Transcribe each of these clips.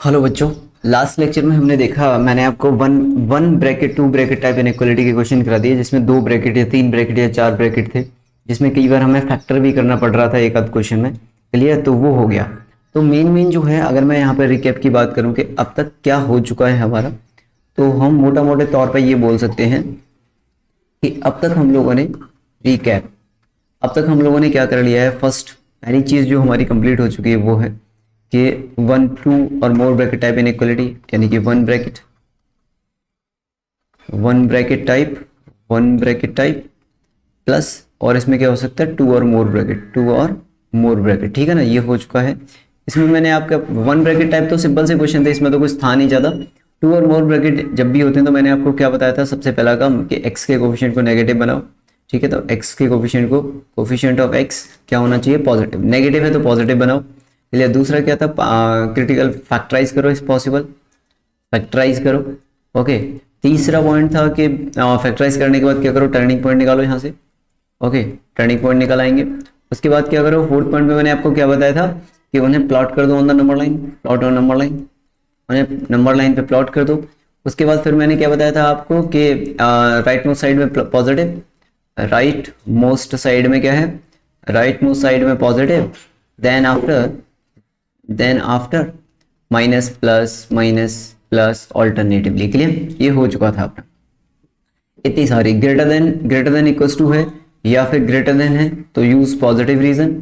Hello बच्चों, last lecture में हमने देखा, मैंने आपको one one bracket to bracket type inequality के क्वेश्चन करा दिए जिसमें दो ब्रैकेट या तीन ब्रैकेट या चार ब्रैकेट थे, जिसमें कई बार हमें फैक्टर भी करना पड़ रहा था एक आध क्वेश्चन में। क्लियर? तो वो हो गया। तो मेन जो है, अगर मैं यहाँ पर रिकैप की बात करूँ कि अब तक क्या हो चुका है हमारा, तो हम मोटा मोटे तौर पर ये बोल सकते हैं कि अब तक हम लोगों ने रिकैप, अब तक हम लोगों ने क्या कर लिया है। फर्स्ट पहली चीज जो हमारी कंप्लीट हो चुकी है वो है कि वन टू और मोर ब्रैकेट टाइप इनइक्वालिटी, यानी कि वन ब्रैकेट टाइप प्लस, और इसमें क्या हो सकता है, टू और मोर ब्रैकेट। ठीक है ना, ये हो चुका है। इसमें मैंने आपका वन ब्रैकेट टाइप तो सिंपल से क्वेश्चन थे, इसमें तो कुछ था नहीं ज्यादा। टू और मोर ब्रैकेट जब भी होते हैं तो मैंने आपको क्या बताया था, सबसे पहला काम कि एक्स के कोफिशिएंट को नेगेटिव बनाओ। ठीक है, तो एक्स के कोफिशिएंट ऑफ एक्स क्या होना चाहिए, पॉजिटिव। नेगेटिव है तो पॉजिटिव बनाओ। चलिए, दूसरा क्या था, क्रिटिकल फैक्टराइज करो इस पॉसिबल, फैक्टराइज करो। ओके, तीसरा पॉइंट था कि फैक्टराइज करने के बाद क्या करो, टर्निंग पॉइंट निकालो यहाँ से। ओके, टर्निंग पॉइंट निकाल आएंगे। उसके बाद क्या करो, फोर्थ पॉइंट में मैंने आपको क्या बताया था कि उन्हें प्लॉट कर दो on the number line, plot on number line, उन्हें नंबर लाइन पे प्लॉट कर दो। उसके बाद फिर मैंने क्या बताया था आपको कि राइट मोस्ट साइड में पॉजिटिव, राइट मोस्ट साइड में क्या है, राइट मोस्ट साइड में positive, then after minus plus alternatively. Clear? ये हो चुका था अपना। इतनी सारी ग्रेटर देन इक्वल्स टू है या फिर ग्रेटर देन है तो यूज पॉजिटिव रीजन,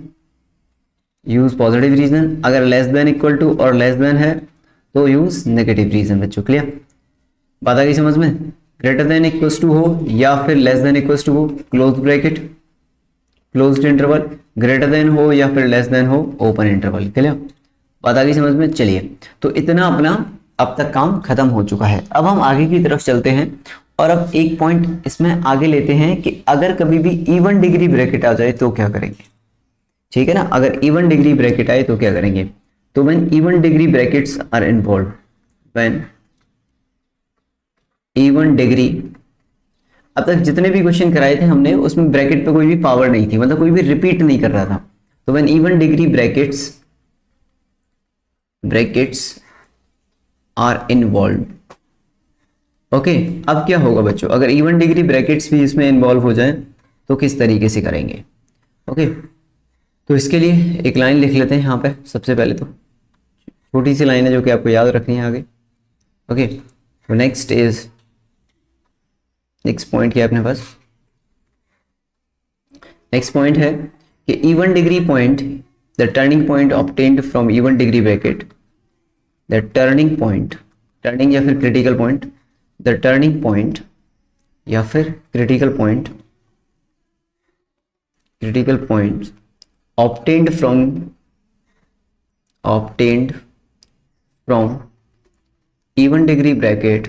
अगर लेस देन इक्वल टू और लेस देन है तो यूज नेगेटिव रीजन। बच्चों क्लियर? बात आ गई समझ में? ग्रेटर देन इक्वल्स टू हो या फिर लेस देन इक्वल्स टू हो, close bracket, closed interval, greater than हो या फिर लेस देन हो, ओपन इंटरवल। क्लियर? बात आ गई समझ में? चलिए, तो इतना अपना अब तक काम खत्म हो चुका है। अब हम आगे की तरफ चलते हैं और अब एक पॉइंट इसमें आगे लेते हैं कि अगर कभी भी इवन डिग्री ब्रैकेट आ जाए तो क्या करेंगे। ठीक है ना, अगर इवन डिग्री ब्रैकेट आए तो क्या करेंगे। तो when even degree brackets are involve, when even degree, अब तक जितने भी क्वेश्चन कराए थे हमने उसमें ब्रैकेट पे कोई भी पावर नहीं थी, मतलब कोई भी रिपीट नहीं कर रहा था। तो when even degree brackets are involve. Okay, अब क्या होगा बच्चों, अगर इवन डिग्री ब्रैकेट्स भी इसमें इन्वॉल्व हो जाए तो किस तरीके से करेंगे। ओके, तो इसके लिए एक लाइन लिख लेते हैं यहाँ पे। सबसे पहले तो छोटी सी लाइन है जो कि आपको याद रखनी है आगे। ओके, तो नेक्स्ट पॉइंट क्या है अपने पास, नेक्स्ट पॉइंट है कि even degree point, the turning point obtained from even degree bracket, the turning point, turning या फिर critical point, the turning point या फिर critical point obtained from even degree bracket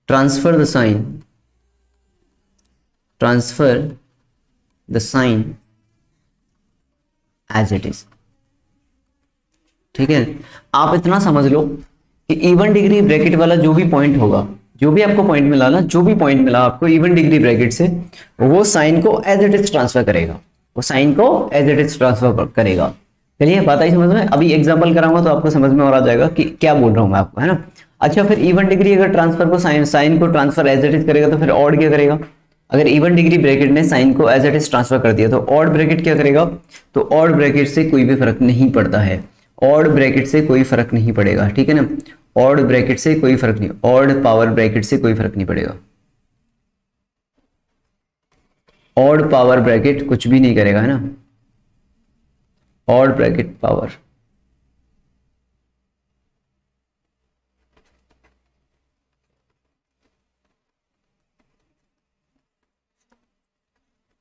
transfer the sign as it is। ठीक है, आप इतना समझ लो कि इवन डिग्री ब्रैकेट वाला जो भी पॉइंट होगा, जो भी आपको पॉइंट मिला ना, जो भी पॉइंट मिला आपको इवन डिग्री ब्रैकेट से, वो साइन को एज इट इज ट्रांसफर करेगा, चलिए बात आई समझ में? अभी एग्जांपल कराऊंगा तो आपको समझ में और आ जाएगा कि क्या बोल रहा हूं मैं आपको, है ना। अच्छा, फिर इवन डिग्री अगर ट्रांसफर को साइन को ट्रांसफर एज इट इज करेगा तो फिर ऑड क्या करेगा। अगर इवन डिग्री ब्रैकेट ने साइन को एज इट इज ट्रांसफर कर दिया तो ऑड ब्रैकेट क्या करेगा। तो ऑड ब्रैकेट से कोई भी फर्क नहीं पड़ता है, ऑड ब्रैकेट से कोई फर्क नहीं पड़ेगा। ठीक है ना, ऑड ब्रैकेट से कोई फर्क नहीं, ऑड पावर ब्रैकेट से कोई फर्क नहीं पड़ेगा, ऑड पावर ब्रैकेट कुछ भी नहीं करेगा, है ना। ऑड ब्रैकेट पावर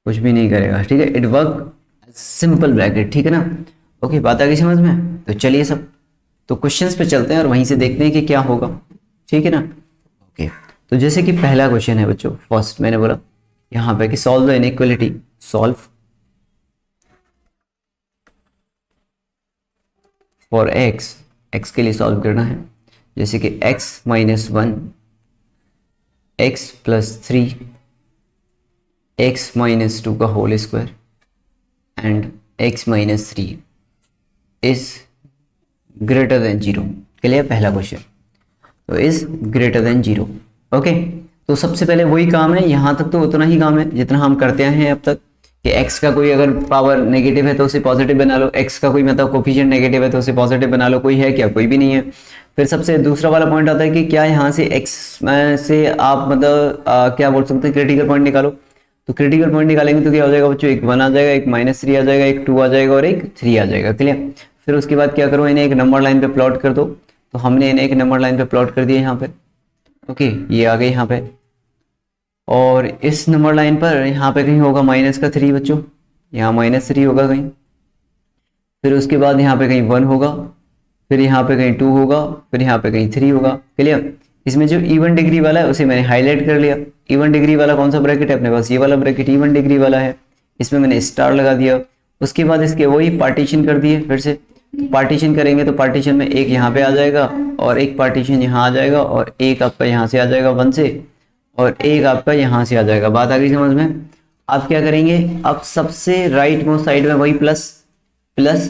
कुछ भी नहीं करेगा। ठीक है, इट वर्क सिंपल ब्रैकेट। ठीक है ना। ओके, बात आ गई समझ में? तो चलिए सब, तो क्वेश्चंस पे चलते हैं और वहीं से देखते हैं कि क्या होगा। ठीक है ना। ओके, तो जैसे कि पहला क्वेश्चन है बच्चों, फर्स्ट मैंने बोला यहाँ पे कि solve the inequality, solve for x के लिए सॉल्व करना है। जैसे कि x-1, x+3, x-2 का whole square and x minus three is greater than zero. Clear, पहला क्वेश्चन तो is greater than zero. Okay, तो सबसे पहले वही काम है, यहाँ तक तो उतना ही काम है जितना हम करते हैं अब तक कि x का कोई अगर पावर नेगेटिव है तो उसे पॉजिटिव बना लो, x का कोई मतलब कोफिशिएंट नेगेटिव है तो उसे पॉजिटिव बना लो। कोई है क्या? कोई भी नहीं है। फिर सबसे दूसरा वाला पॉइंट आता है कि क्या यहाँ से x से आप मतलब क्या बोल सकते हैं, क्रिटिकल पॉइंट निकालो। तो क्रिटिकल पॉइंट निकालेंगे तो क्या हो जाएगा बच्चों, एक 1 आ जाएगा, एक -3 आ जाएगा, एक 2 आ जाएगा और एक 3 आ जाएगा। क्लियर, फिर उसके बाद क्या करो, इन्हें एक नंबर लाइन पे प्लॉट कर दो। तो हमने इन्हें एक नंबर लाइन पे प्लॉट कर दिया यहाँ पे। ओके, ये आ गए यहाँ पे, और इस नंबर लाइन पर यहाँ पे कहीं होगा -3 बच्चों, यहाँ -3 होगा कहीं। फिर उसके बाद यहाँ पे कहीं 1 होगा, फिर यहाँ पे कहीं 2 होगा, फिर यहाँ पे कहीं 3 होगा। क्लियर, इसमें जो इवन डिग्री वाला है उसे मैंने हाईलाइट कर लिया। इवन डिग्री वाला कौन सा ब्रैकेट है अपने पास, ये वाला ब्रैकेट इवन डिग्री वाला है, इसमें मैंने स्टार लगा दिया। उसके बाद इसके वही पार्टीशन कर दिए। फिर से पार्टीशन करेंगे तो पार्टीशन में एक यहाँ पे आ जाएगा और एक पार्टीशन यहाँ आ जाएगा और एक आपका यहाँ से आ जाएगा 1 से और एक आपका यहाँ से आ जाएगा। बात आ गई समझ में? आप क्या करेंगे, अब सबसे राइट मोस्ट साइड में वही प्लस प्लस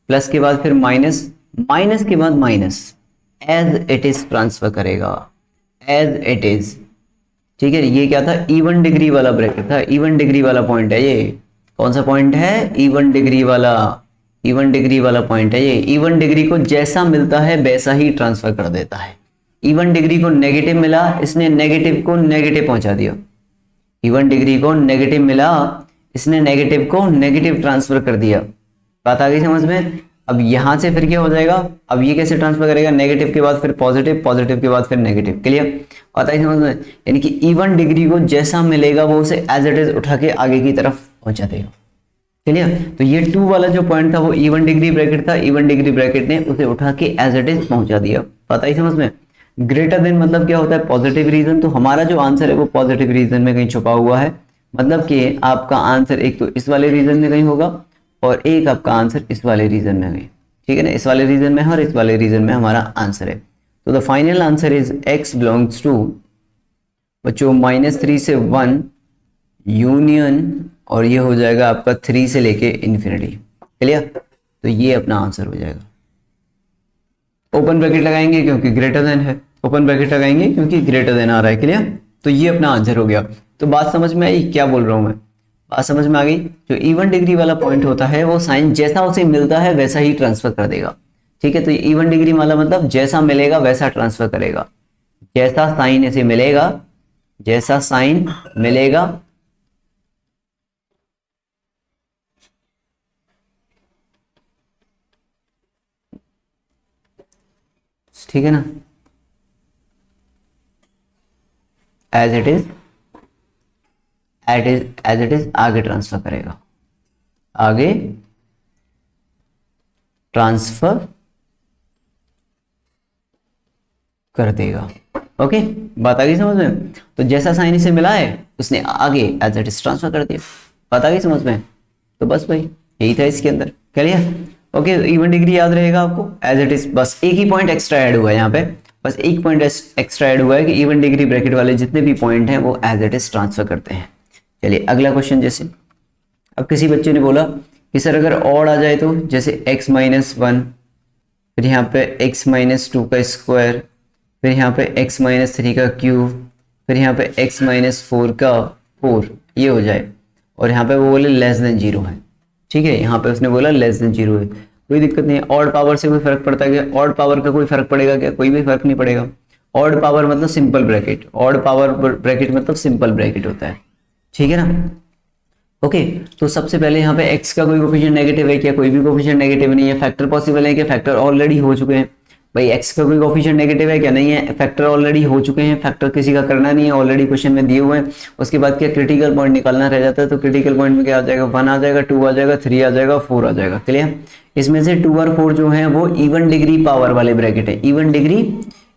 प्लस के बाद फिर माइनस, माइनस के बाद minus, as it is transfer करेगा, एज इट इज। ठीक है, ये क्या था, इवन डिग्री वाला ब्रैकेट था, इवन डिग्री वाला पॉइंट है ये। कौन सा पॉइंट है? इवन डिग्री वाला, इवन डिग्री वाला पॉइंट है ये। इवन डिग्री को जैसा मिलता है वैसा ही ट्रांसफर कर देता है। इवन डिग्री को नेगेटिव मिला, इसने नेगेटिव को नेगेटिव पहुंचा दिया। इवन डिग्री को नेगेटिव मिला, इसने नेगेटिव को नेगेटिव ट्रांसफर कर दिया। बात आ गई समझ में? अब यहां से फिर क्या हो जाएगा, अब ये कैसे ट्रांसफर करेगा, नेगेटिव के बाद फिर पॉजिटिव, पॉजिटिव के बाद फिर नेगेटिव। क्लियर, बात आई समझ में? यानी कि इवन डिग्री को जैसा मिलेगा वो उसे एज इट इज उठा के आगे की तरफ पहुंचा देगा। क्लियर, तो ये 2 वाला जो पॉइंट था वो इवन डिग्री ब्रैकेट था, इवन डिग्री ब्रैकेट ने उसे उठा के एज इट इज पहुंचा दिया। बात आई समझ में? ग्रेटर देन मतलब क्या होता है, पॉजिटिव रीजन। तो हमारा जो आंसर है वो पॉजिटिव रीजन में कहीं छुपा हुआ है, मतलब कि आपका आंसर एक तो इस वाले रीजन में कहीं होगा और एक आपका आंसर इस वाले रीजन में कहीं। ठीक है ना, इस वाले रीजन में है और इस वाले रीजन में हमारा आंसर है। तो the final answer is x belongs to बच्चों -3 से 1 यूनियन, और ये हो जाएगा आपका 3 से लेके इन्फिनिटी। क्लियर, तो ये अपना आंसर हो जाएगा। ओपन ब्रैकेट लगाएंगे क्योंकि ग्रेटर देन है, ओपन ब्रैकेट लगाएंगे क्योंकि ग्रेटर देन आ रहा है। क्लियर, तो ये अपना आंसर हो गया। तो बात समझ में आई क्या बोल रहा हूं मैं? बात समझ में आ गई? जो इवन डिग्री वाला पॉइंट होता है वो साइन जैसा उसे मिलता है वैसा ही ट्रांसफर कर देगा। ठीक है, तो इवन डिग्री वाला मतलब जैसा मिलेगा वैसा ट्रांसफर करेगा। जैसा साइन इसे मिलेगा, जैसा साइन मिलेगा ठीक है ना, as it is as it is आगे ट्रांसफर करेगा, आगे ट्रांसफर कर देगा। ओके, बात आ गई समझ में? तो जैसा साइन इसे मिला है उसने आगे एज इट इज ट्रांसफर कर दिया। बात आ गई समझ में? तो बस भाई यही था इसके अंदर। क्लियर? ओके, इवन डिग्री याद रहेगा आपको, एज इट इज। बस एक ही पॉइंट एक्स्ट्रा ऐड हुआ है यहाँ पे, बस एक पॉइंट एक्स्ट्रा ऐड हुआ है कि इवन डिग्री ब्रैकेट वाले जितने भी पॉइंट हैं वो एज इट इज ट्रांसफर करते हैं। चलिए अगला क्वेश्चन। जैसे अब किसी बच्चे ने बोला कि सर अगर ऑड आ जाए तो, जैसे x - 1, फिर यहाँ पे x - 2 का स्क्वायर, फिर यहाँ पे x - 3 का क्यूब, फिर यहाँ पे x - 4 का 4, ये हो जाए और यहाँ पे वो बोले लेस देन 0 है। ठीक है, यहाँ पे उसने बोला लेस देन 0 है, कोई दिक्कत नहीं है। ऑड पावर से कोई फर्क पड़ता है क्या? ऑड पावर का कोई फर्क पड़ेगा क्या? कोई भी फर्क नहीं पड़ेगा। ऑड पावर मतलब simple bracket, odd power bracket मतलब सिंपल ब्रैकेट होता है। ठीक है ना? ओके, तो सबसे पहले यहाँ पे x का कोई कोफिशिएंट नेगेटिव है क्या? कोई भी कोफिशिएंट नेगेटिव नहीं है। फैक्टर पॉसिबल है क्या? फैक्टर ऑलरेडी हो चुके हैं। भाई x का कोई कोफिशिएंट नेगेटिव है क्या? नहीं है, फैक्टर ऑलरेडी हो चुके हैं। फैक्टर किसी का करना नहीं है, ऑलरेडी क्वेश्चन में दिए हुए हैं। उसके बाद क्या क्रिटिकल पॉइंट निकालना रह जाता है, तो क्रिटिकल पॉइंट में क्या आ जाएगा, 1 आ जाएगा, 2 आ जाएगा, 3 आ जाएगा, 4 आ जाएगा। क्लियर? इसमें से 2 और 4 जो है वो इवन डिग्री पावर वाले ब्रैकेट है,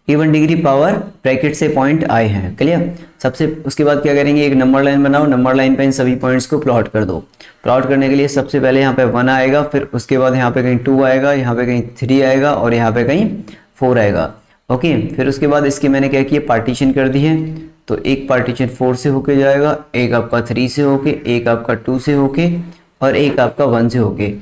इवन डिग्री पावर ब्रैकेट से पॉइंट आए हैं। क्लियर? सबसे उसके बाद क्या करेंगे, एक नंबर लाइन बनाओ, नंबर लाइन पे इन सभी पॉइंट्स को प्लॉट कर दो। प्लॉट करने के लिए सबसे पहले यहाँ पे 1 आएगा, फिर उसके बाद यहाँ पे कहीं 2 आएगा, यहाँ पे कहीं 3 आएगा और यहाँ पे कहीं 4 आएगा। ओके, फिर उसके बाद इसकी मैंने क्या किया, पार्टीशन कर दी है। तो एक पार्टीशन 4 से होके जाएगा, एक आपका 3 से होके, एक आपका 2 से होके और एक आपका 1 से होके।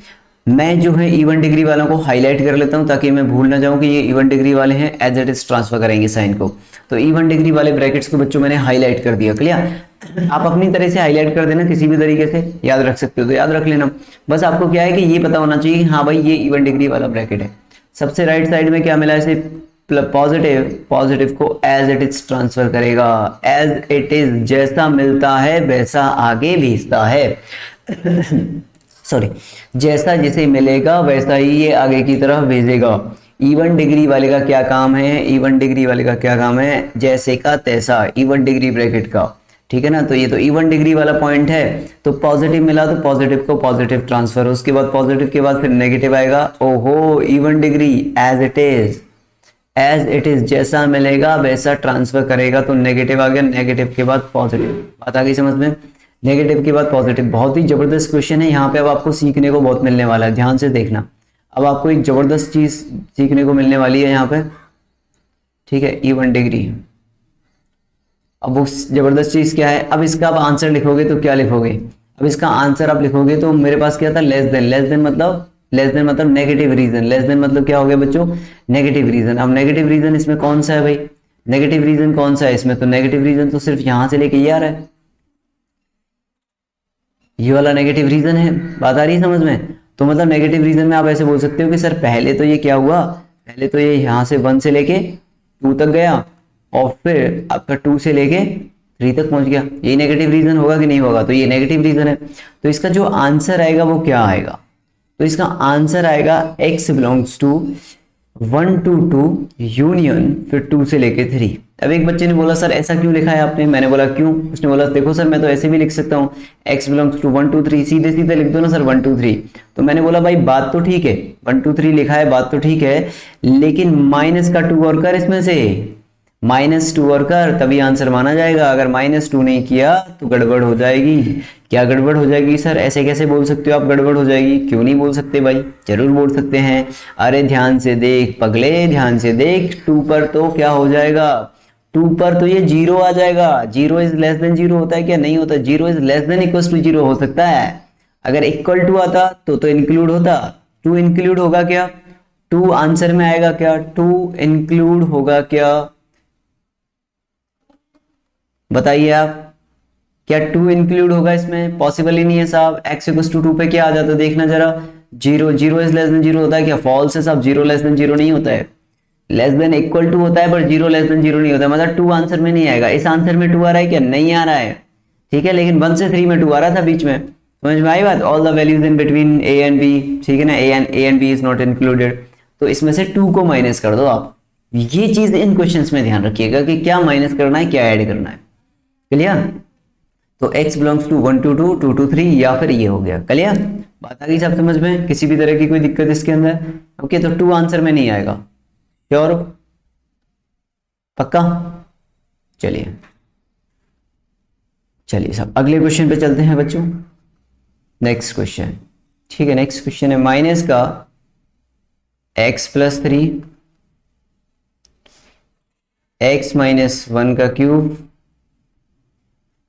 मैं जो है इवन डिग्री वालों को हाईलाइट कर लेता हूं ताकि मैं भूल ना जाऊं कि ये इवन डिग्री वाले हैं, एज इट इज ट्रांसफर करेंगे साइन को। तो इवन डिग्री वाले ब्रैकेट्स को बच्चों मैंने हाईलाइट कर दिया, क्लियर। आप अपनी तरह से हाईलाइट कर देना, किसी भी तरीके से याद रख सकते हो तो याद रख लेना। बस आपको क्या है कि ये पता होना चाहिए कि हाँ भाई ये इवन डिग्री वाला ब्रैकेट है। सबसे राइट साइड में क्या मिला है, इसे पॉजिटिव को एज इट इज ट्रांसफर करेगा, एज इट इज, जैसा मिलता है वैसा आगे भेजता है सॉरी, जैसा जिसे मिलेगा वैसा ही ये आगे की तरफ भेजेगा। इवन डिग्री वाले का क्या काम है, इवन डिग्री वाले का क्या काम है, जैसे का तैसा, इवन डिग्री ब्रैकेट का, ठीक है ना। तो ये तो इवन डिग्री वाला पॉइंट है, तो पॉजिटिव मिला तो पॉजिटिव को पॉजिटिव ट्रांसफर, उसके बाद पॉजिटिव के बाद फिर नेगेटिव आएगा। ओहो, even degree as it is जैसा मिलेगा वैसा ट्रांसफर करेगा, तो नेगेटिव आ गया, नेगेटिव के बाद पॉजिटिव। बात आ गई समझ में, नेगेटिव के बाद पॉजिटिव। बहुत ही जबरदस्त क्वेश्चन है, यहाँ पे अब आपको सीखने को बहुत मिलने वाला है, ध्यान से देखना। अब आपको एक जबरदस्त चीज सीखने को मिलने वाली है यहाँ पे, ठीक है, इवन डिग्री। अब वो जबरदस्त चीज क्या है, अब इसका आप आंसर लिखोगे तो क्या लिखोगे, अब इसका आंसर आप लिखोगे तो मेरे पास क्या था, लेस देन मतलब नेगेटिव रीजन, लेस देन मतलब क्या हो गया बच्चों, नेगेटिव रीजन। अब नेगेटिव रीजन इसमें कौन सा है भाई, नेगेटिव रीजन कौन सा है इसमें, तो नेगेटिव रीजन तो सिर्फ यहां से लेके ये आ रहा है, ये वाला नेगेटिव रीजन है। बात आ रही है समझ में। तो मतलब नेगेटिव रीजन में आप ऐसे बोल सकते हो कि सर पहले तो ये क्या हुआ, पहले तो ये यहाँ से 1 से लेके 2 तक गया और फिर आपका 2 से लेके 3 तक पहुंच गया, ये नेगेटिव रीजन होगा कि नहीं होगा, तो ये नेगेटिव रीजन है। तो इसका जो आंसर आएगा वो क्या आएगा, तो इसका आंसर आएगा x belongs to 1 to 2 union फिर 2 से लेके 3। अब एक बच्चे ने बोला सर ऐसा क्यों लिखा है आपने, मैंने बोला क्यों, उसने बोला देखो सर मैं तो ऐसे भी लिख सकता हूँ, x बिलोंग्स टू 1 to 3, सीधे सीधे लिख दो ना सर 1 to 3। तो मैंने बोला भाई बात तो ठीक है, 1 to 3 लिखा है, बात तो ठीक है, लेकिन माइनस का 2 और कर इसमें से, -2 और कर, तभी आंसर माना जाएगा। अगर -2 नहीं किया तो गड़बड़ हो जाएगी। क्या गड़बड़ हो जाएगी सर, ऐसे कैसे बोल सकते हो आप गड़बड़ हो जाएगी, क्यों नहीं बोल सकते भाई, जरूर बोल सकते हैं। अरे ध्यान से देख पगले, ध्यान से देख, 2 पर तो क्या हो जाएगा, 2 पर तो ये 0 आ जाएगा। 0 इज लेस देन 0 होता है क्या, नहीं होता। 0 is less than equal to 0 हो सकता है, अगर इक्वल टू आता तो इंक्लूड होता। 2 इंक्लूड होगा क्या, 2 आंसर में आएगा क्या, 2 इंक्लूड होगा क्या, बताइए आप, क्या 2 इंक्लूड होगा इसमें, पॉसिबल ही नहीं है साहब। x इक्वल टू 2 पे क्या आ जाता है देखना जरा, 0 इज लेस देन 0 होता है क्या, फॉल्स है साहब, 0 लेस देन 0 नहीं होता है, लेस देन इक्वल टू होता है पर 0 लेस देन 0 नहीं होता है, मतलब 2 आंसर में नहीं आएगा। इस आंसर में 2 आ रहा है क्या, नहीं आ रहा है, ठीक है, लेकिन 1 से 3 में 2 आ रहा था बीच में, समझ में आई बात। All the values in between a and b, ठीक है ना, a and b is not included, तो इसमें से 2 को माइनस कर दो आप। ये चीज इन क्वेश्चंस में ध्यान रखिएगा कि क्या माइनस करना है क्या ऐड करना है, क्लियर। तो x belongs to 1 to 2, 2 to 3, या फिर ये हो गया, क्लियर। बात आ गई सब समझ में, किसी भी तरह की कोई दिक्कत इसके अंदर, ओके। तो 2 आंसर में नहीं आएगा, श्योर पक्का। चलिए सब अगले क्वेश्चन पे चलते हैं बच्चों, नेक्स्ट क्वेश्चन, ठीक है। नेक्स्ट क्वेश्चन है माइनस का x प्लस 3, x माइनस 1 का क्यूब,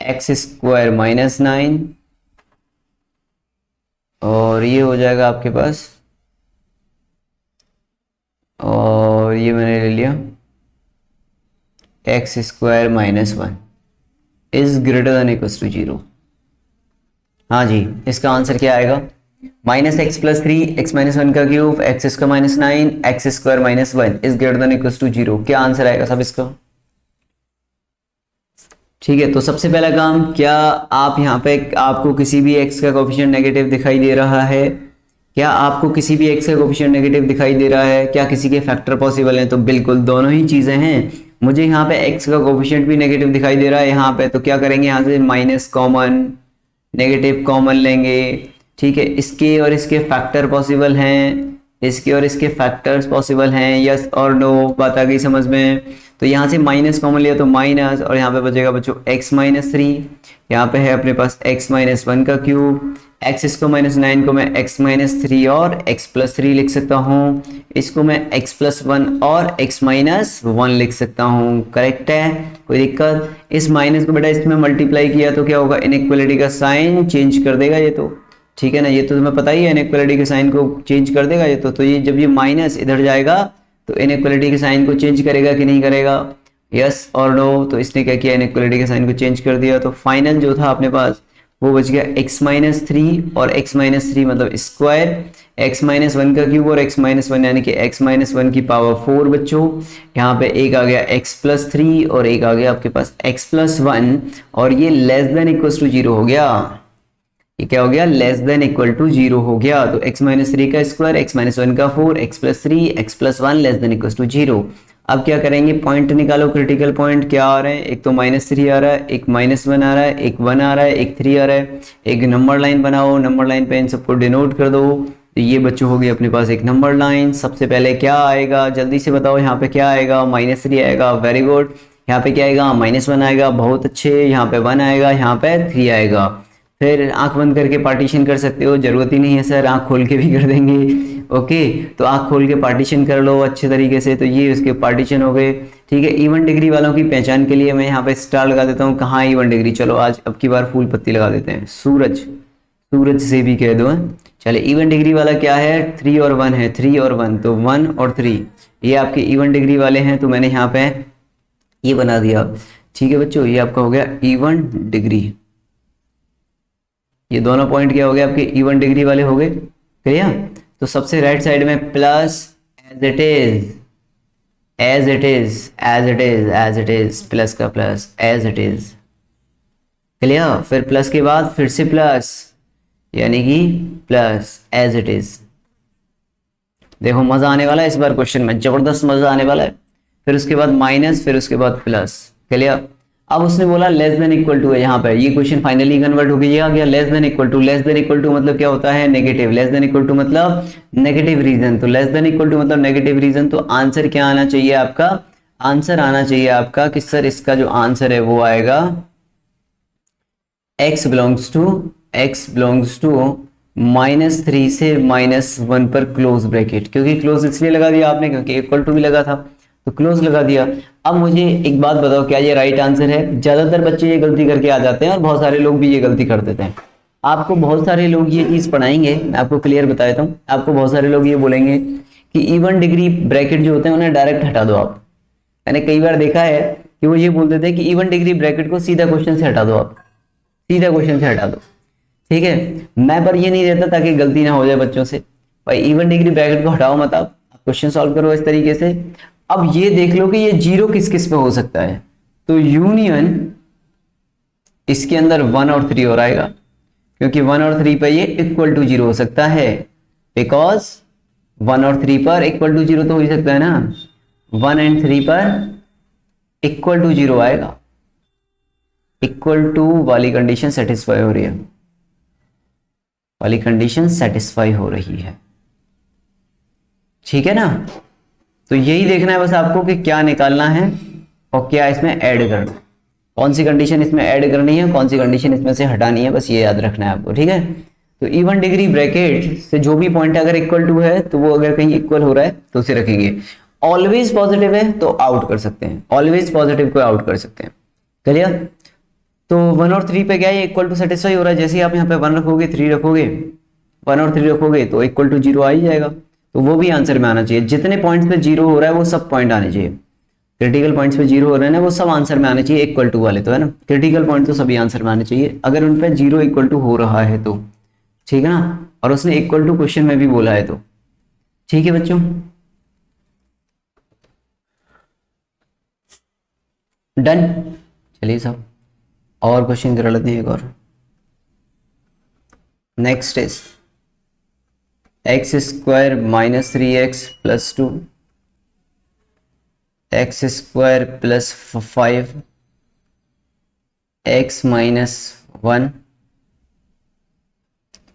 x स्क्वायर माइनस 9, और ये हो जाएगा आपके पास, और ये मैंने ले लिया x square minus 1 is greater than equal to 0। हाँ जी, इसका आंसर क्या आएगा, minus x plus 3, x minus 1 का cube, x square minus 9, x square minus 1 is greater than equal to 0। क्या आंसर आएगा सब इसका, ठीक है। तो सबसे पहला काम, क्या आप यहाँ पे आपको किसी भी x का कोफिशिएंट नेगेटिव दिखाई दे रहा है, क्या आपको किसी भी x का कोफिशिएंट नेगेटिव दिखाई दे रहा है, क्या किसी के फैक्टर पॉसिबल हैं, तो बिल्कुल दोनों ही चीजें हैं। मुझे यहाँ पे x का कोफिशिएंट भी नेगेटिव दिखाई दे रहा है यहाँ पे, तो क्या करेंगे, यहाँ से माइनस कॉमन, नेगेटिव कॉमन लेंगे, ठीक है। इसके और इसके फैक्टर पॉसिबल हैं, इसके और इसके फैक्टर्स पॉसिबल हैं, यस और नो, बात आ गई समझ में। तो यहाँ से माइनस कॉमन लिया तो माइनस, और यहाँ पे बचेगा बच्चों x माइनस 3, यहाँ पे है अपने पास x माइनस 1 का क्यूब, x इसको माइनस 9 को मैं x माइनस 3 और x प्लस 3 लिख सकता हूँ, इसको मैं x प्लस 1 और x माइनस 1 लिख सकता हूँ, करेक्ट है, कोई दिक्कत। इस माइनस को बेटा इसमें मल्टीप्लाई किया तो क्या होगा, इनइक्वालिटी का साइन चेंज कर देगा ये, तो ठीक है ना, ये तो तुम्हें पता ही है इनइक्वालिटी के साइन को चेंज कर देगा ये तो ये जब ये माइनस इधर जाएगा तो इनइक्वालिटी के साइन को चेंज करेगा कि नहीं करेगा, यस और नो। तो इसने क्या किया, इनइक्वालिटी के साइन को चेंज कर दिया। तो फाइनल जो था अपने पास वो बच गया x-3 और x-3 मतलब स्क्वायर, x-1 का क्यूब और x-1 यानी कि x-1 की पावर 4 बच्चों। यहाँ पे एक आ गया x+3 और एक आ गया आपके पास x+1 और ये लेस देन इक्वल टू 0 हो गया। ये क्या हो गया, लेस देन इक्वल टू 0 हो गया। तो x-3 का स्क्वायर, x-1 का 4, x+3, x+1 less than equal to 0। अब क्या करेंगे, पॉइंट निकालो, क्रिटिकल पॉइंट क्या आ रहे हैं, एक तो -3 आ रहा है, एक -1 आ रहा है, एक 1 आ रहा है, एक 3 आ रहा है। एक नंबर लाइन बनाओ, नंबर लाइन पे इन सबको डिनोट कर दो। तो ये बच्चों हो गई अपने पास एक नंबर लाइन। सबसे पहले क्या आएगा जल्दी से बताओ, यहाँ पे क्या आएगा, -3 आएगा, वेरी गुड। यहाँ पे क्या आएगा, -1 आएगा, बहुत अच्छे। यहाँ पे 1 आएगा, यहाँ पे 3 आएगा। फिर आंख बंद करके पार्टीशन कर सकते हो, जरूरत ही नहीं है सर आंख खोल के भी कर देंगे। ओके, तो आंख खोल के पार्टीशन कर लो अच्छे तरीके से। तो ये उसके पार्टीशन हो गए। ठीक है, इवन डिग्री वालों की पहचान के लिए मैं यहाँ पे स्टार लगा देता हूँ। कहाँ इवन डिग्री, चलो आज अब की बार फूल पत्ती लगा देते हैं, सूरज, सूरज से भी कह दो। चले, इवन डिग्री वाला क्या है, 3 और 1 है, 3 और 1 तो 1 और 3 ये आपके इवन डिग्री वाले हैं। तो मैंने यहाँ पे ये बना दिया। ठीक है बच्चों, ये आपका हो गया इवन डिग्री। ये दोनों पॉइंट क्या हो गए आपके इवन डिग्री वाले हो गए, क्लियर। तो सबसे राइट साइड में plus as it is, as it is, as it is, as it is, plus का plus as it is, clear. फिर प्लस के बाद फिर से प्लस यानी कि प्लस एज इट इज। देखो मजा आने वाला है इस बार क्वेश्चन में, जबरदस्त मजा आने वाला है। फिर उसके बाद माइनस, फिर उसके बाद प्लस, क्लियर। अब उसने बोला लेस देन इक्वल टू है, यहाँ पे ये क्वेश्चन फाइनली कन्वर्ट हो गया। Less than equal to, less than equal to मतलब क्या होता है, negative. Less than equal to मतलब नेगेटिव रीजन, तो लेस देन इक्वल टू मतलब नेगेटिव रीजन। तो आंसर क्या आना चाहिए आपका, आंसर आना चाहिए आपका कि सर इसका जो आंसर है वो आएगा x बिलोंग्स टू -3 से -1 पर क्लोज ब्रैकेट। क्योंकि क्लोज इसलिए लगा दिया आपने क्योंकि इक्वल टू भी लगा था, तो क्लोज लगा दिया। अब मुझे एक बात बताओ, क्या ये राइट आंसर है? ज्यादातर बच्चे ये गलती करके आ जाते हैं और बहुत सारे लोग भी ये गलती कर देते हैं। आपको बहुत सारे लोग ये चीज पढ़ाएंगे, मैं आपको क्लियर बता देता हूँ। आपको बहुत सारे लोग ये बोलेंगे कि इवन डिग्री ब्रैकेट जो होते हैं उन्हें डायरेक्ट हटा दो आप। मैंने कई बार देखा है कि वो ये बोल देते हैं कि इवन डिग्री ब्रैकेट को सीधा क्वेश्चन से हटा दो आप, सीधा क्वेश्चन से हटा दो। ठीक है, मैं पर ये नहीं रहता ताकि गलती ना हो जाए बच्चों से। भाई इवन डिग्री ब्रैकेट को हटाओ मत, आप क्वेश्चन सॉल्व करो इस तरीके से। अब ये देख लो कि ये जीरो किस किस पे हो सकता है, तो यूनियन इसके अंदर 1 और 3 और आएगा, क्योंकि 1 और 3 पर ये इक्वल टू 0 हो सकता है, बिकॉज 1 और 3 पर इक्वल टू 0 तो हो ही सकता है ना। 1 एंड 3 पर इक्वल टू 0 आएगा, इक्वल टू वाली कंडीशन सेटिस्फाई हो रही है, वाली कंडीशन सेटिस्फाई हो रही है। ठीक है ना, तो यही देखना है बस आपको कि क्या निकालना है और क्या इसमें ऐड करना है, कौन सी कंडीशन इसमें ऐड करनी है, कौन सी कंडीशन इसमें से हटानी है, बस ये याद रखना है आपको। ठीक है, तो इवन डिग्री ब्रैकेट से जो भी पॉइंट अगर इक्वल टू है तो वो अगर कहीं इक्वल हो रहा है तो उसे रखेंगे। ऑलवेज पॉजिटिव है तो आउट कर सकते हैं, ऑलवेज पॉजिटिव को आउट कर सकते हैं, क्लियर। तो 1 और 3 पे क्या है, इक्वल टू सेटिस्फाई हो रहा है। जैसे ही आप यहाँ पे 1 रखोगे, 3 रखोगे, 1 और 3 रखोगे तो इक्वल टू 0 आ ही जाएगा। तो वो भी आंसर में आना चाहिए। जितने पॉइंट्स पे 0 हो रहा है वो सब पॉइंट आने चाहिए, क्रिटिकल पॉइंट्स पे 0 हो रहे हैं ना वो सब आंसर में आने चाहिए, इक्वल टू वाले तो है ना, क्रिटिकल पॉइंट तो सभी आंसर में आने चाहिए अगर उन पे 0 इक्वल टू हो रहा है तो। ठीक है ना, और उसने इक्वल टू क्वेश्चन में भी बोला है तो। ठीक है बच्चों, डन। चलिए साहब और क्वेश्चन करा लेते हैं एक और। Next is x² - 3x + 2 x² + 5 x - 1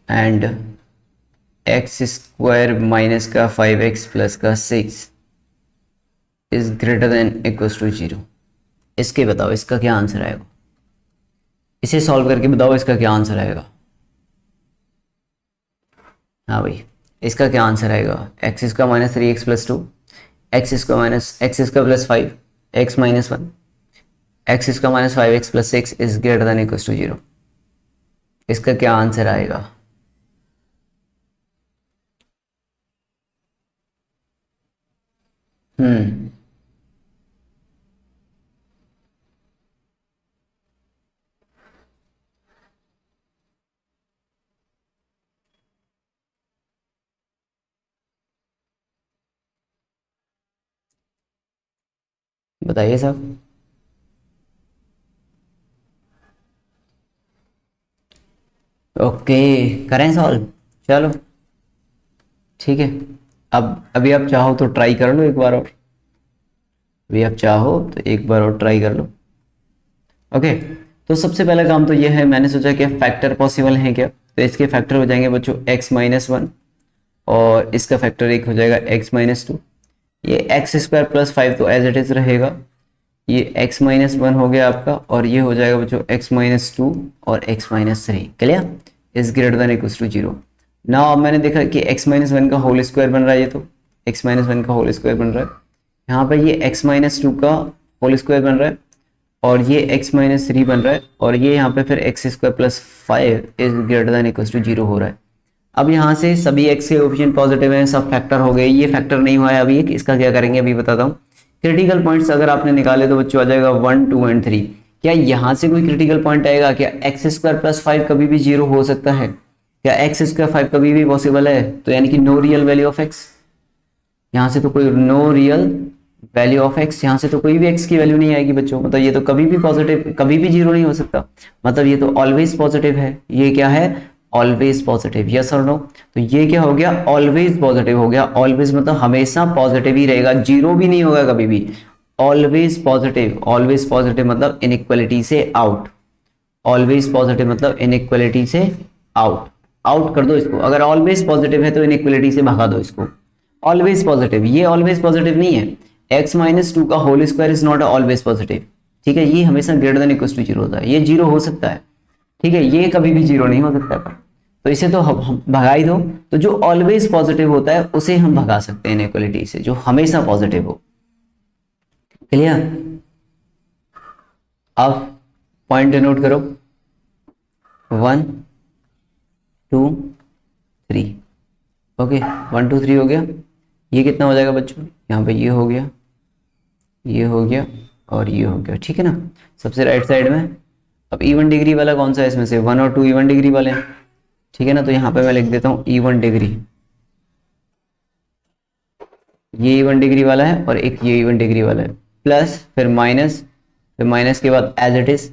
and x² - का 5x + का 6 is greater than equal to 0। इसके बताओ इसका क्या आंसर आएगा, इसे सॉल्व करके बताओ इसका क्या आंसर आएगा। हाँ भाई, इसका क्या आंसर आएगा, x² - 3x + 2 x² + 5 x - 1 x² - 5x + 6 is greater than equal to 0। इसका क्या आंसर आएगा, हम्म। बताइए साहब। ओके, करें सॉल्व। चलो ठीक है। अब अभी आप चाहो तो ट्राई कर लो एक बार और, अभी आप चाहो तो एक बार और ट्राई कर लो। ओके, तो सबसे पहला काम तो ये है, मैंने सोचा कि फैक्टर पॉसिबल है क्या, तो इसके फैक्टर हो जाएंगे बच्चों x-1, और इसका फैक्टर एक हो जाएगा x-2। ये एक्स स्क्वायर प्लस 5 तो एज इट इज रहेगा, ये x-1 हो गया आपका, और ये हो जाएगा बच्चों x-2 और x-3। Clear, is greater than equal to 0। Now अब मैंने देखा कि x-1 का होल स्क्वायर बन रहा है, ये तो x-1 का होल स्क्वायर बन रहा है, यहाँ पर ये x-2 का होल स्क्वायर बन रहा है, और ये x-3 बन रहा है, और ये यहाँ पे फिर x square plus 5 is greater than equal to 0 हो रहा है। अब यहाँ से सभी x के कोएफिशिएंट पॉजिटिव हैं, सब फैक्टर हो गए, ये फैक्टर नहीं हुआ है अभी, इसका क्या करेंगे अभी बताता हूँ। क्रिटिकल पॉइंट्स अगर आपने निकाले तो बच्चों आ जाएगा 1, 2 एंड 3। क्या यहाँ से कोई क्रिटिकल पॉइंट आएगा? क्या एक्स स्क्वायर प्लस 5 कभी भी 0 हो सकता है? क्या एक्स स्क्वायर 5 कभी भी पॉसिबल है? तो यानी कि no real value of x, यहाँ से तो कोई no real value of x, यहाँ से तो कोई भी एक्स की वैल्यू नहीं आएगी बच्चों, मतलब ये तो कभी भी पॉजिटिव, कभी भी 0 नहीं हो सकता, मतलब ये तो ऑलवेज पॉजिटिव है। ये क्या है? ऑलवेज पॉजिटिव, यस और नो। तो ये क्या हो गया? ऑलवेज पॉजिटिव हो गया। ऑलवेज मतलब हमेशा पॉजिटिव ही रहेगा, 0 भी नहीं होगा कभी भी। ऑलवेज पॉजिटिव, ऑलवेज पॉजिटिव मतलब इनइक्वालिटी से आउट, ऑलवेज पॉजिटिव मतलब इनइक्वालिटी से आउट। आउट कर दो इसको, अगर ऑलवेज पॉजिटिव है तो इनइक्वालिटी से भगा दो इसको। ऑलवेज पॉजिटिव, ये ऑलवेज पॉजिटिव नहीं है। x-2 का whole square is not always positive, ठीक है, ये हमेशा ग्रेटर देन इक्वल टू 0 होता है, ये 0 हो सकता है, ठीक है, ये कभी भी 0 नहीं हो सकता है। तो इसे तो हम भगा ही दो। तो जो ऑलवेज पॉजिटिव होता है उसे हम भगा सकते हैं इनइक्वालिटी से, जो हमेशा पॉजिटिव हो। क्लियर? अब पॉइंट डिनोट करो, 1, 2, 3। ओके, 1, 2, 3 हो गया। ये कितना हो जाएगा बच्चों? यहाँ पे ये हो गया, ये हो गया, और ये हो गया, ठीक है ना, सबसे राइट साइड में। अब इवन डिग्री वाला कौन सा है इसमें से? 1 और 2 इवन डिग्री वाले हैं, ठीक है ना, तो यहाँ पे मैं लिख देता हूँ इवन डिग्री, ये इवन डिग्री वाला है और एक ये इवन डिग्री वाला है, प्लस फिर माइनस, फिर माइनस के बाद एज इट इज,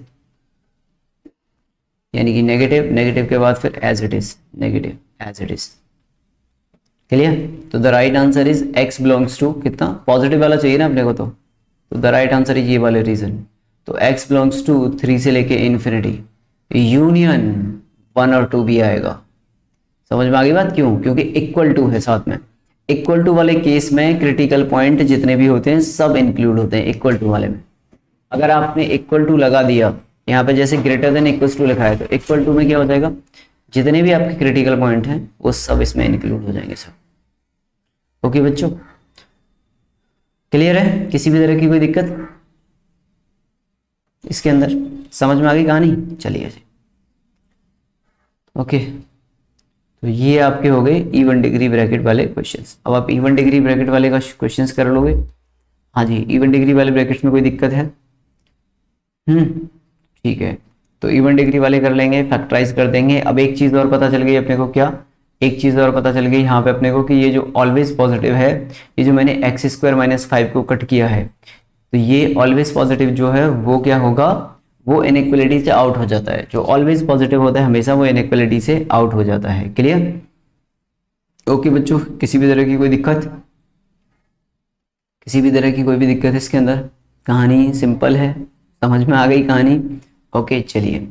यानी कि नेगेटिव, नेगेटिव के बाद फिर as it is, negative as it is. Clear? तो the right answer is x belongs to कितना, पॉजिटिव वाला चाहिए ना अपने को, तो द राइट आंसर इज ये वाले रीजन। तो x बिलोंग्स टू 3 से लेके इन्फिनिटी, यूनियन 1 और 2 भी आएगा। समझ में आ गई बात? क्यों? क्योंकि इक्वल टू है साथ में। इक्वल टू वाले केस में क्रिटिकल पॉइंट जितने भी होते हैं सब इंक्लूड होते हैं इक्वल टू वाले में। अगर आपने इक्वल टू लगा दिया यहाँ पे, जैसे ग्रेटर देन इक्वल टू लिखा है, तो इक्वल टू में क्या हो जाएगा? जितने भी आपके क्रिटिकल पॉइंट हैं वो सब इसमें इंक्लूड हो जाएंगे सब। ओके बच्चों, क्लियर है? किसी भी तरह की कोई दिक्कत इसके अंदर? समझ में आ गई कहानी? चलिए जी, ओके। तो ये आपके हो गए इवन डिग्री ब्रैकेट वाले क्वेश्चंस। अब आप इवन डिग्री ब्रैकेट वाले का क्वेश्चंस कर लोगे? हाँ जी, इवन डिग्री वाले ब्रैकेट्स में कोई दिक्कत है? ठीक है, तो इवन डिग्री वाले कर लेंगे, फैक्टराइज कर देंगे। अब एक चीज़ और पता चल गई अपने को, क्या? एक चीज़ और पता चल गई यहाँ पे अपने को कि ये जो ऑलवेज पॉजिटिव है, ये जो मैंने एक्स स्क्वायर माइनस 5 को कट किया है, तो ये ऑलवेज पॉजिटिव जो है वो क्या होगा? वो इनइक्वालिटी से आउट हो जाता है। जो ऑलवेज पॉजिटिव होता है हमेशा वो इनइक्वालिटी से आउट हो जाता है। क्लियर? ओके बच्चों, किसी भी तरह की कोई दिक्कत? किसी भी तरह की कोई भी दिक्कत है इसके अंदर? कहानी सिंपल है, समझ में आ गई कहानी? ओके चलिए,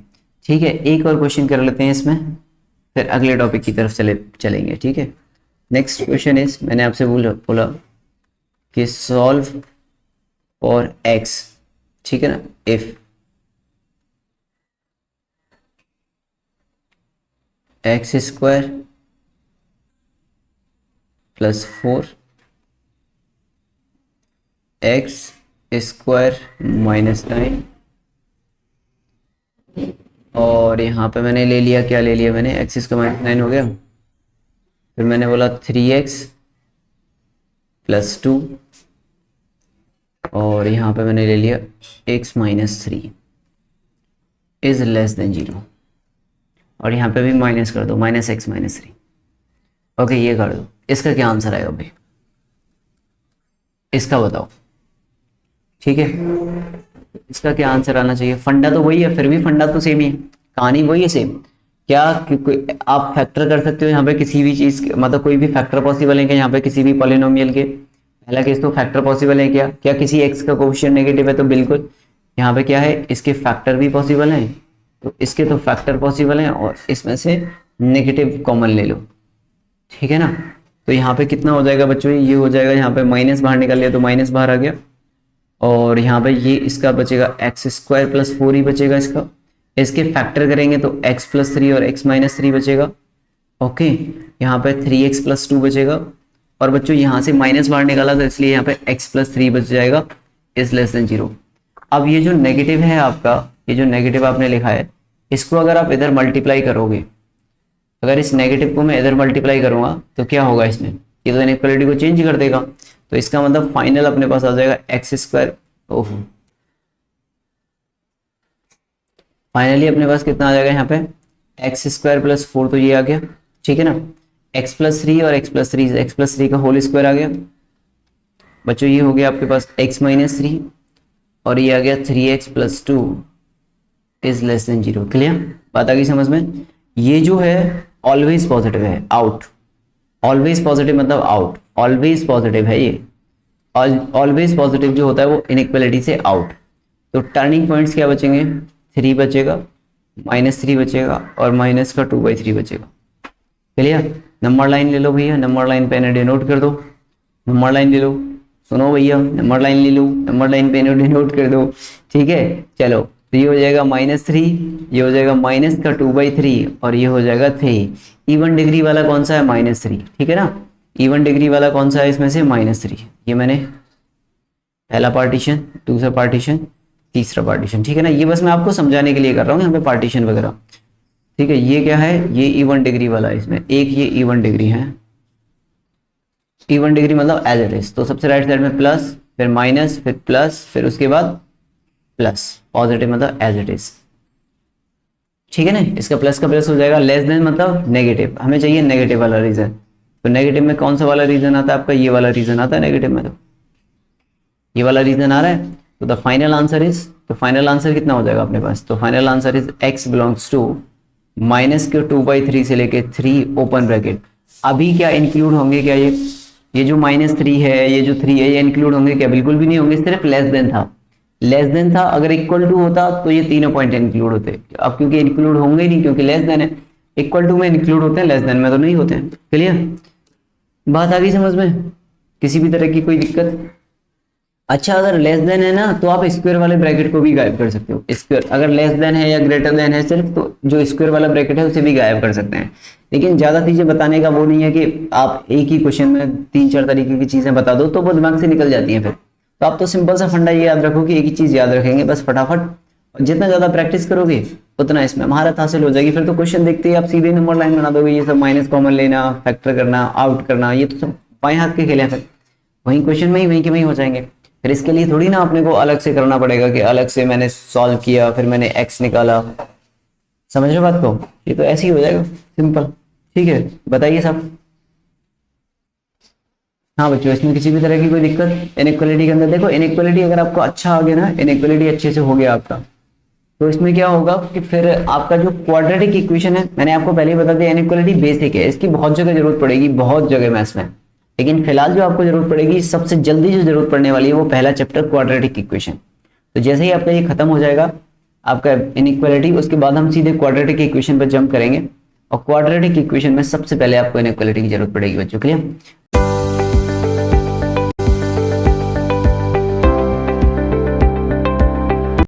ठीक है, एक और क्वेश्चन कर लेते हैं इसमें, फिर अगले टॉपिक की तरफ चलेंगे, ठीक है। नेक्स्ट क्वेश्चन इज, मैंने आपसे बोला कि सॉल्व फॉर एक्स, ठीक है ना, if x square plus 4 x square minus 9, और यहाँ पे मैंने ले लिया, क्या ले लिया मैंने? एक्स स्क्वायर माइनस 9 हो गया, फिर मैंने बोला 3x प्लस 2 और यहाँ पे मैंने ले लिया x minus 3 is less then 0, और यहाँ पे भी माइनस कर दो, माइनस एक्स माइनस 3। ओके, ये कर दो। इसका क्या आंसर आएगा भाई, इसका बताओ। ठीक है, इसका क्या आंसर आना चाहिए? फंडा तो वही है, फिर भी फंडा तो सेम ही है, कहानी वही है सेम। क्या आप फैक्टर कर सकते हो यहाँ पे किसी भी चीज के, मतलब कोई भी फैक्टर पॉसिबल है क्या यहाँ पे किसी भी पॉलिनोमियल के? पहला केस तो फैक्टर पॉसिबल है क्या? क्या किसी एक्स का कोएफिशिएंट नेगेटिव है? तो बिल्कुल। यहाँ पे क्या है, इसके फैक्टर भी पॉसिबल हैं, तो इसके तो फैक्टर पॉसिबल हैं, और इसमें से नेगेटिव कॉमन ले लो। ठीक है ना, तो यहाँ पे कितना हो जाएगा बच्चों, ये हो जाएगा, यहाँ पे माइनस बाहर निकाल लिया तो माइनस बाहर आ गया, और यहाँ पे ये इसका बचेगा एक्स स्क्वायर प्लस 4 ही बचेगा इसका। इसके फैक्टर करेंगे तो x प्लस 3 और x माइनस 3 बचेगा। ओके, यहाँ पे 3x प्लस 2 बचेगा, और बच्चों यहाँ से माइनस बाहर निकाला तो इसलिए यहाँ पे x प्लस 3 बच जाएगा इज लेस देन 0। अब ये जो नेगेटिव है आपका, ये जो नेगेटिव आपने लिखा है, इसको अगर आप इधर मल्टीप्लाई करोगे, अगर इस नेगेटिव को मैं इधर मल्टीप्लाई करूंगा तो क्या होगा इसमें, ये तो इनइक्वालिटी को चेंज कर देगा। तो इसका मतलब फाइनल अपने पास आ जाएगा एक्स स्क्वायर, ओहो, फाइनली अपने पास कितना आ जाएगा यहाँ पे, एक्स स्क्वायर प्लस 4, तो ये आ गया। ठीक है ना, एक्स प्लस 3 और एक्स प्लस 3, एक्स प्लस 3 का होल स्क्वायर आ गया। बच्चों ये हो गया आपके पास एक्स माइनस 3, और ये आ गया 3x plus 2 is less then 0। Clear, बात आ गई समझ में? ये जो है ऑलवेज पॉजिटिव है, आउट, ऑलवेज पॉजिटिव मतलब आउट, ऑलवेज पॉजिटिव है ये, ऑलवेज पॉजिटिव जो होता है वो इनइक्वालिटी से आउट। तो टर्निंग पॉइंट्स क्या बचेंगे, 3 बचेगा, माइनस 3 बचेगा, और माइनस का 2/3 बचेगा। क्लियर, नंबर लाइन ले लो भैया, नंबर लाइन पे डिनोट कर दो, नंबर लाइन ले लो, सुनो भैया, नंबर लाइन ले लो, नंबर लाइन पे डिनोट कर दो। ठीक है, चलो, तो ये हो जाएगा -3, ये हो जाएगा माइनस का 2/3, और ये हो जाएगा 3। इवन डिग्री वाला कौन सा है, -3। ठीक है ना, इवन डिग्री वाला कौन सा है इसमें से, -3। ये मैंने पहला पार्टीशन, दूसरा पार्टीशन, तीसरा पार्टीशन। ठीक है ना, ये बस मैं आपको समझाने के लिए कर रहा हूँ यहाँ पे पार्टीशन वगैरह। ठीक है, ये क्या है, ये इवन डिग्री वाला है, इसमें एक ये इवन डिग्री है, इवन डिग्री मतलब एज इट इज। तो सबसे राइट साइड में प्लस, फिर माइनस, फिर प्लस, फिर उसके बाद प्लस, पॉजिटिव मतलब एज इट इज। ठीक है ना, इसका प्लस का प्लस हो जाएगा, लेस देन मतलब नेगेटिव, हमें चाहिए नेगेटिव वाला रीजन। तो नेगेटिव में कौन सा वाला रीजन आता है आपका, ये वाला रीजन आता है नेगेटिव में, तो ये वाला रीजन आ रहा है। तो द फाइनल आंसर इज, तो फाइनल आंसर कितना हो जाएगा अपने पास, तो final answer is x belongs to minus के 2/3 से लेके 3 ओपन ब्रैकेट। अभी क्या इंक्लूड होंगे क्या, ये जो -3 है, ये जो 3 है, ये इंक्लूड होंगे क्या, बिल्कुल भी नहीं होंगे, सिर्फ लेस देन था, लेस देन था। अगर इक्वल टू होता तो ये तीनों पॉइंट इंक्लूड होते, अब क्योंकि इंक्लूड होंगे ही नहीं क्योंकि लेस देन है, इक्वल टू में इंक्लूड होते हैं, लेस देन में तो नहीं होते हैं। क्लियर, बात आ गई समझ में, किसी भी तरह की कोई दिक्कत? अच्छा, अगर लेस देन है ना तो आप स्क्वायर वाले ब्रैकेट को भी गायब कर सकते हो। स्क्वायर अगर लेस देन है या ग्रेटर देन है सिर्फ, तो जो स्क्वायर वाला ब्रैकेट है उसे भी गायब कर सकते हैं। लेकिन ज्यादा चीजें बताने का वो नहीं है कि आप एक ही क्वेश्चन में 3-4 तरीके की चीजें बता दो तो वो दिमाग से निकल जाती हैं फिर। तो आप तो सिंपल सा फंडा ये याद रखो कि एक ही चीज याद रखेंगे बस फटाफट, जितना ज्यादा प्रैक्टिस करोगे उतना इसमें महारत हासिल हो जाएगी। फिर तो क्वेश्चन देखते ही आप सीधे नंबर लाइन बना दोगे, ये सब माइनस कॉमन लेना, फैक्टर करना, आउट करना, ये तो सब बाएं हाथ के खेल हैं, फिर वहीं क्वेश्चन में ही वहीं के वहीं हो जाएंगे। फिर इसके लिए थोड़ी ना अपने को अलग से करना पड़ेगा कि अलग से मैंने सॉल्व किया फिर मैंने x निकाला, समझ रहे बात को, ये तो ऐसे ही हो जाएगा सिंपल। ठीक है, बताइए सब। हाँ बच्चों, इसमें किसी भी तरह की कोई दिक्कत इनइक्वालिटी के अंदर? देखो इनइक्वालिटी अगर आपको अच्छा आ गया ना, इनइक्वालिटी अच्छे से हो गया आपका, तो इसमें क्या होगा कि फिर आपका जो क्वाड्रेटिक इक्वेशन है, मैंने आपको पहले ही बता दिया इनइक्वालिटी बेसिक है, इसकी बहुत जगह जरूरत पड़ेगी, बहुत जगह मैथ्स में। लेकिन फिलहाल जो आपको जरूरत पड़ेगी, सबसे जल्दी जो जरूरत पड़ने वाली है वो पहला चैप्टर क्वाड्रेटिक इक्वेशन। तो जैसे ही आपका ये खत्म हो जाएगा आपका इनइक्वालिटी, उसके बाद हम सीधे क्वाड्रेटिक इक्वेशन पर जंप करेंगे, और क्वाड्रेटिक इक्वेशन में सबसे पहले आपको इनइक्वालिटी की जरूरत पड़ेगी बच्चों। क्लियर?